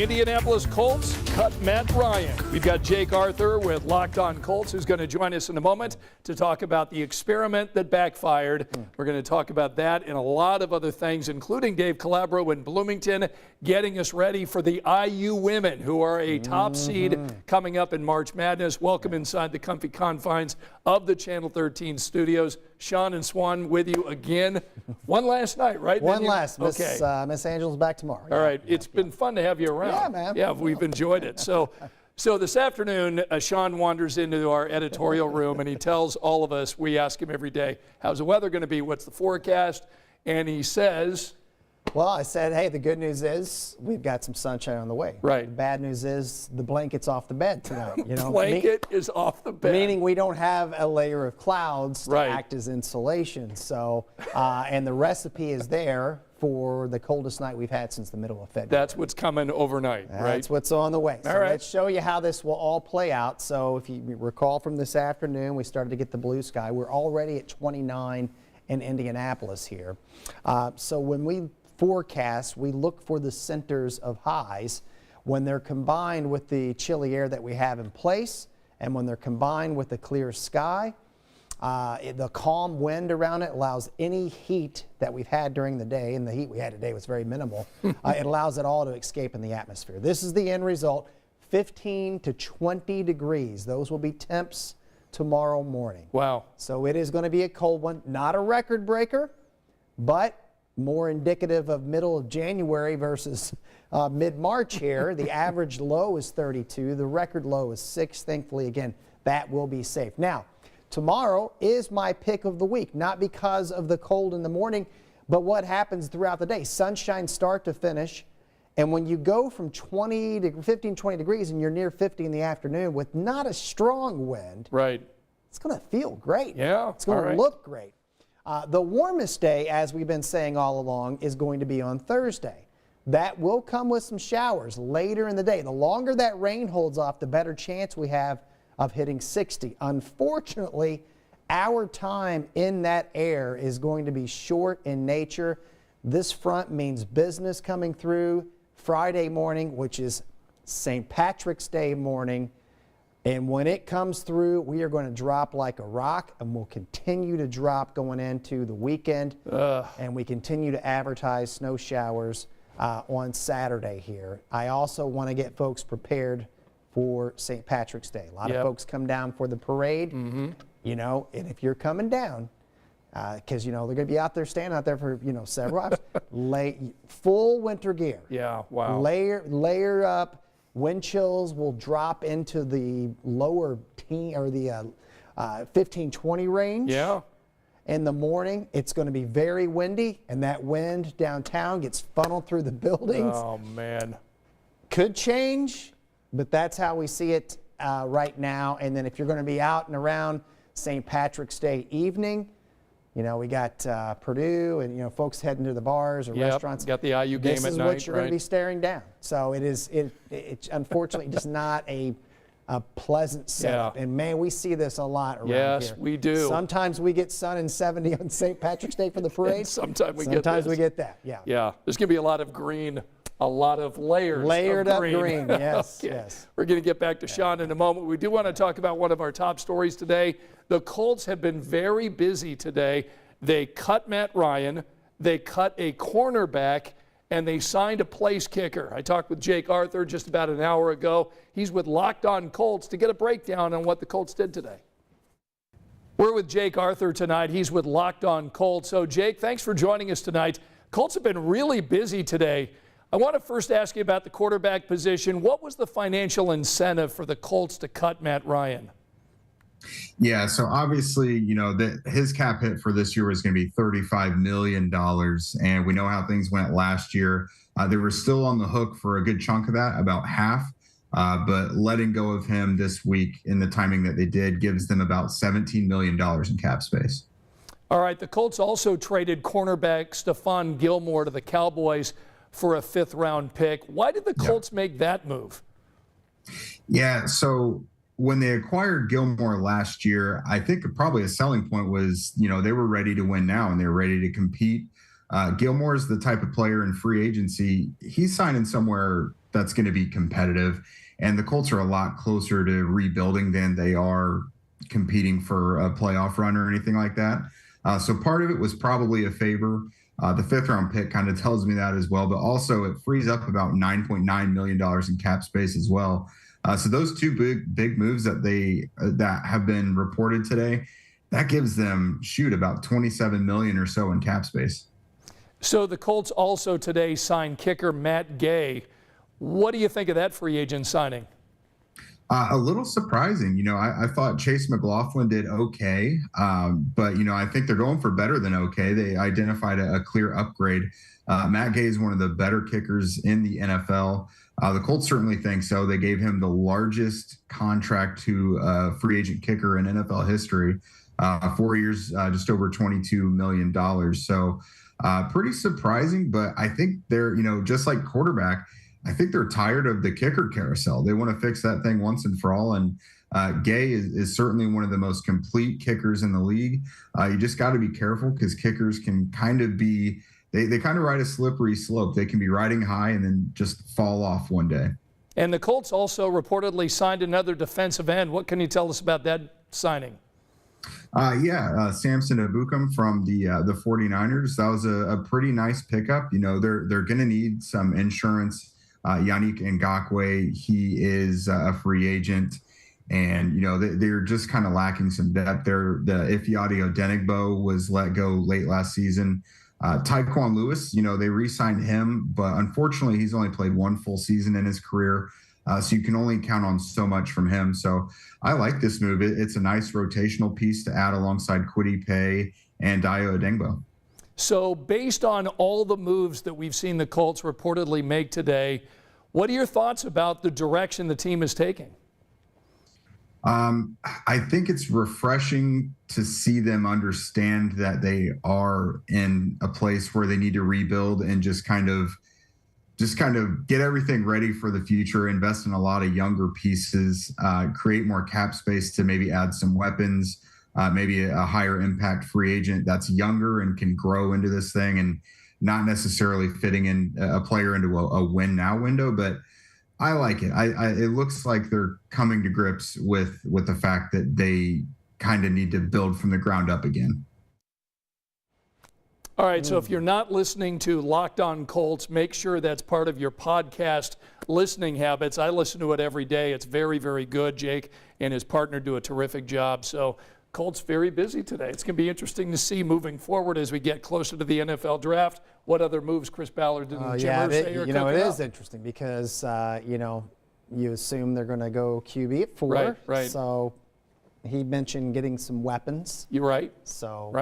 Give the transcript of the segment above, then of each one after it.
Indianapolis Colts cut Matt Ryan. We've got Jake Arthur with Locked On Colts, who's going to join us in a moment to talk about the experiment that backfired. We're going to talk about that and a lot of other things, including Dave Calabro in Bloomington, getting us ready for the IU women, who are a top seed coming up in March Madness. Welcome inside the comfy confines of the Channel 13 studios. Sean and Swan with you again. One last night, right? One last. Okay. Miss Angela's back tomorrow. All right. It's been fun to have you around. Yeah, man. Yeah, we've enjoyed it. So this afternoon, Sean wanders into our editorial room, and he tells all of us, we ask him every day, how's the weather going to be? What's the forecast? And he says... Well, I said, hey, the good news is we've got some sunshine on the way. Right. The bad news is the blanket's off the bed tonight. You know, blanket is off the bed. Meaning we don't have a layer of clouds to Right. act as insulation. So, and the recipe is there for the coldest night we've had since the middle of February. That's what's coming overnight, right? That's what's on the way. So All right. let's show you how this will all play out. So if you recall from this afternoon, we started to get the blue sky. We're already at 29 in Indianapolis here. So when we forecast, we look for the centers of highs when they're combined with the chilly air that we have in place, and when they're combined with the clear sky. The calm wind around it allows any heat that we've had during the day, and the heat we had today was very minimal, it allows it all to escape in the atmosphere. This is the end result, 15 to 20 degrees. Those will be temps tomorrow morning. Wow. So it is going to be a cold one, not a record breaker, but more indicative of middle of January versus mid-March here. The average low is 32. The record low is 6. Thankfully, again, that will be safe. Now, tomorrow is my pick of the week, not because of the cold in the morning, but what happens throughout the day. Sunshine start to finish. And when you go from 20 to 15, 20 degrees and you're near 50 in the afternoon with not a strong wind, Right. it's going to feel great. Yeah. It's going all to right. look great. The warmest day, as we've been saying all along, is going to be on Thursday. That will come with some showers later in the day. The longer that rain holds off, the better chance we have of hitting 60. Unfortunately, our time in that air is going to be short in nature. This front means business coming through Friday morning, which is St. Patrick's Day morning. And when it comes through, we are going to drop like a rock, and we'll continue to drop going into the weekend. And we continue to advertise snow showers on Saturday here. I also want to get folks prepared for St. Patrick's Day. A lot of folks come down for the parade, you know, and if you're coming down, because, you know, they're going to be out there, standing out there for, you know, several hours, full winter gear. Yeah, wow. Layer up. Wind chills will drop into the lower teen or the 15, 20 range. Yeah. In the morning, it's going to be very windy, and that wind downtown gets funneled through the buildings. Oh, man. Could change, but that's how we see it right now. And then if you're going to be out and around St. Patrick's Day evening, you know, we got Purdue and, you know, folks heading to the bars or restaurants. Got the IU game at night. This is what you're going to be staring down. So it's unfortunately just not a pleasant setup. And, man, we see this a lot around here. Yes, we do. Sometimes we get sun and 70 on St. Patrick's Day for the parade. Sometimes we get that, yeah. Yeah, there's going to be a lot of green, a lot of layers Layered of up green, yes, Okay. yes. We're going to get back to Sean in a moment. We do want to talk about one of our top stories today. The Colts have been very busy today. They cut Matt Ryan, they cut a cornerback, and they signed a place kicker. I talked with Jake Arthur just about an hour ago. He's with Locked On Colts to get a breakdown on what the Colts did today. We're with Jake Arthur tonight. He's with Locked On Colts. So, Jake, thanks for joining us tonight. Colts have been really busy today. I want to first ask you about the quarterback position. What was the financial incentive for the Colts to cut Matt Ryan? Yeah, so obviously, you know, his cap hit for this year was going to be $35 million, and we know how things went last year. They were still on the hook for a good chunk of that, about half, but letting go of him this week in the timing that they did gives them about $17 million in cap space. All right, the Colts also traded cornerback Stephon Gilmore to the Cowboys for a fifth-round pick. Why did the Colts make that move? Yeah, so when they acquired Gilmore last year, I think probably a selling point was, you know, they were ready to win now and they were ready to compete. Gilmore is the type of player in free agency, he's signing somewhere that's going to be competitive. And the Colts are a lot closer to rebuilding than they are competing for a playoff run or anything like that. So part of it was probably a favor. The 5th-round pick kind of tells me that as well, but also it frees up about $9.9 million in cap space as well. So those two big moves that have been reported today, that gives them about $27 million or so in cap space. So the Colts also today signed kicker Matt Gay. What do you think of that free agent signing? A little surprising. I thought Chase McLaughlin did okay, but, I think they're going for better than okay. They identified a clear upgrade. Matt Gay is one of the better kickers in the NFL. The Colts certainly think so. They gave him the largest contract to a free agent kicker in NFL history, 4 years, just over $22 million. So pretty surprising, but I think they're, just like quarterback, I think they're tired of the kicker carousel. They want to fix that thing once and for all. And Gay is certainly one of the most complete kickers in the league. You just got to be careful because kickers can kind of be, they kind of ride a slippery slope. They can be riding high and then just fall off one day. And the Colts also reportedly signed another defensive end. What can you tell us about that signing? Samson Ebukam from the 49ers. That was a pretty nice pickup. They're going to need some insurance. Yannick Ngakoue, he is a free agent, and they're just kind of lacking some depth there. The Ifeadi Odenigbo was let go late last season. Tyquan Lewis, they re-signed him, but unfortunately he's only played one full season in his career, so you can only count on so much from him. So I like this move. It's a nice rotational piece to add alongside Kwity Paye and Dayo Odengbo. So based on all the moves that we've seen the Colts reportedly make today, what are your thoughts about the direction the team is taking? I think it's refreshing to see them understand that they are in a place where they need to rebuild and just kind of get everything ready for the future, invest in a lot of younger pieces, create more cap space to maybe add some weapons, maybe a higher impact free agent that's younger and can grow into this thing, and not necessarily fitting in a player into a win now window. But I like it. It looks like they're coming to grips with the fact that they kind of need to build from the ground up again. All right, so if you're not listening to Locked On Colts, make sure that's part of your podcast listening habits. I listen to it every day. It's very, very good. Jake and his partner do a terrific job. So Colts very busy today. It's going to be interesting to see moving forward as we get closer to the NFL draft what other moves Chris Ballard and Jim Irsay are cooking up. It is interesting because, you assume they're going to go QB at 4. Right. So he mentioned getting some weapons. You're right. So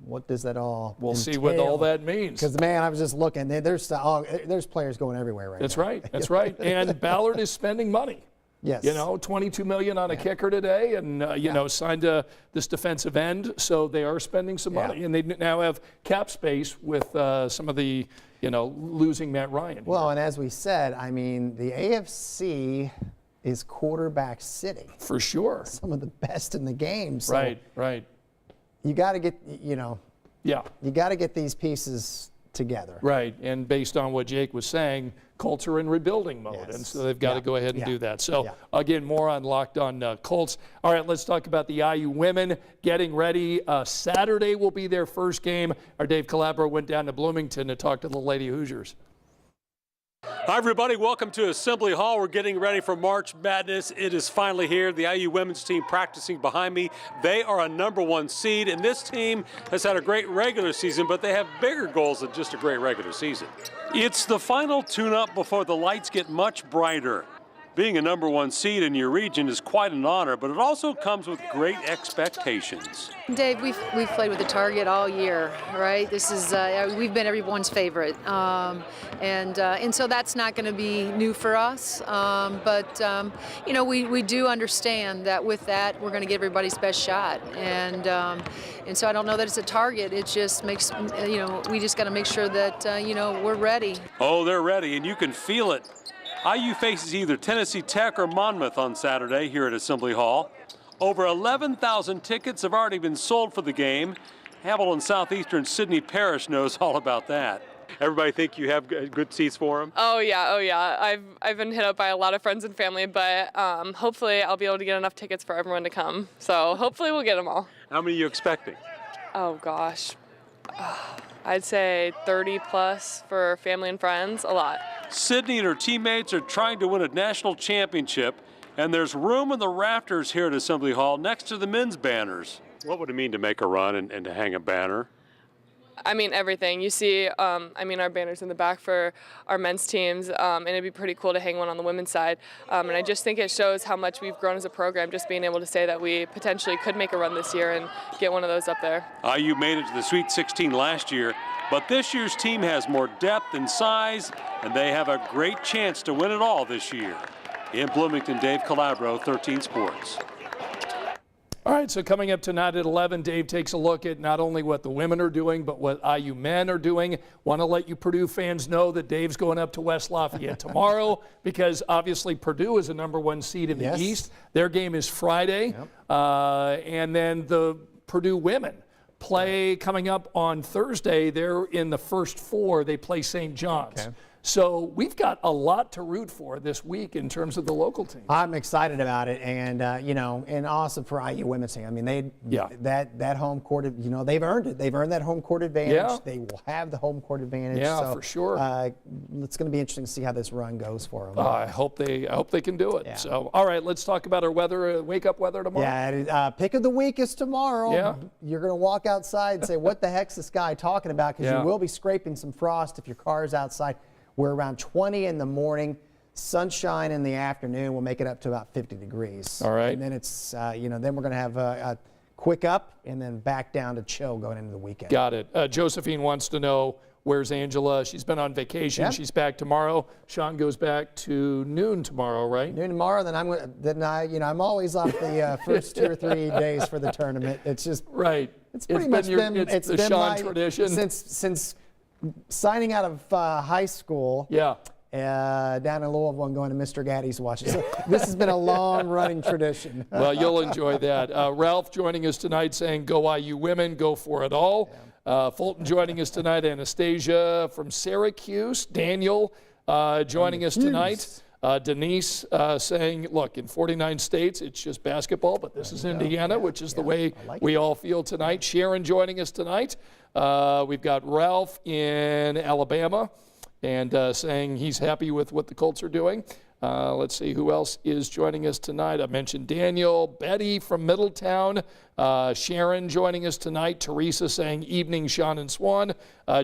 what does that all We'll entail? see what all that means. Because, man, I was just looking. There's players going everywhere right now. That's right. That's right. And Ballard is spending money. Yes. $22 million on a kicker today, and signed this defensive end. So they are spending some money, and they now have cap space with some of the, losing Matt Ryan. Well, and as we said, I mean, the AFC is quarterback city. For sure. Some of the best in the game. So Right. You got to get, you got to get these pieces together. Right, and based on what Jake was saying, Colts are in rebuilding mode, and so they've got to go ahead and do that. So, again, more on Locked On Colts. All right, let's talk about the IU women getting ready. Saturday will be their first game. Our Dave Calabro went down to Bloomington to talk to the Lady Hoosiers. Hi, everybody. Welcome to Assembly Hall. We're getting ready for March Madness. It is finally here. The IU women's team practicing behind me. They are a #1 seed, and this team has had a great regular season, but they have bigger goals than just a great regular season. It's the final tune-up before the lights get much brighter. Being a #1 seed in your region is quite an honor, but it also comes with great expectations. Dave, we've played with the target all year, right? This is we've been everyone's favorite, and so that's not going to be new for us. But we do understand that with that we're going to get everybody's best shot, and so I don't know that it's a target. It just makes we just got to make sure that we're ready. Oh, they're ready, and you can feel it. IU faces either Tennessee Tech or Monmouth on Saturday here at Assembly Hall. Over 11,000 tickets have already been sold for the game. Hamilton Southeastern Sydney Parish knows all about that. Everybody think you have good seats for them? Oh yeah. I've been hit up by a lot of friends and family, but hopefully I'll be able to get enough tickets for everyone to come. So hopefully we'll get them all. How many are you expecting? Oh gosh, I'd say 30 plus for family and friends, a lot. Sydney and her teammates are trying to win a national championship, and there's room in the rafters here at Assembly Hall next to the men's banners. What would it mean to make a run and to hang a banner? I mean, everything. You see, our banners in the back for our men's teams, and it'd be pretty cool to hang one on the women's side. And I just think it shows how much we've grown as a program, just being able to say that we potentially could make a run this year and get one of those up there. IU made it to the Sweet 16 last year, but this year's team has more depth and size, and they have a great chance to win it all this year. In Bloomington, Dave Calabro, 13 Sports. All right, so coming up tonight at 11, Dave takes a look at not only what the women are doing, but what IU men are doing. Want to let you Purdue fans know that Dave's going up to West Lafayette tomorrow because obviously Purdue is a #1 seed in the East. Their game is Friday. And then the Purdue women play coming up on Thursday. They're in the first 4. They play St. John's. Okay. So we've got a lot to root for this week in terms of the local team. I'm excited about it, and and awesome for IU women's team. I mean, that home court, they've earned it. They've earned that home court advantage. Yeah. They will have the home court advantage. Yeah, so, for sure. It's going to be interesting to see how this run goes for them. I hope they can do it. Yeah. So, all right, let's talk about our weather, wake-up weather tomorrow. Yeah, pick of the week is tomorrow. Yeah. You're going to walk outside and say, "What the heck's this guy talking about?" Because you will be scraping some frost if your car is outside. We're around 20 in the morning, sunshine in the afternoon. We'll make it up to about 50 degrees. All right. And then it's, then we're going to have a quick up and then back down to chill going into the weekend. Got it. Josephine wants to know, where's Angela? She's been on vacation. Yep. She's back tomorrow. Sean goes back to noon tomorrow, right? Noon tomorrow. Then I'm always off the first 2 or 3 days for the tournament. It's just right. It's pretty much been the Sean tradition since signing out of high school. Yeah. Down in Louisville and going to Mr. Gaddy's watching. So this has been a long-running tradition. Well, you'll enjoy that. Ralph joining us tonight saying, "Go IU women, go for it all." Yeah. Fulton joining us tonight. Anastasia from Syracuse. Daniel joining us tonight. Denise saying, look, in 49 states, it's just basketball, but this is Indiana, which is the way we all feel tonight. Sharon joining us tonight. We've got Ralph in Alabama and saying he's happy with what the Colts are doing. Let's see who else is joining us tonight. I mentioned Daniel, Betty from Middletown, Sharon joining us tonight, Teresa saying evening, Sean and Swan,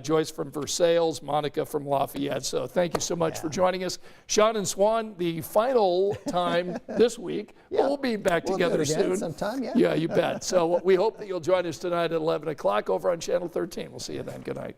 Joyce from Versailles, Monica from Lafayette. So thank you so much for joining us. Sean and Swan, the final time this week. We'll be back together soon. Sometime, yeah, you bet. So we hope that you'll join us tonight at 11 o'clock over on Channel 13. We'll see you then. Good night.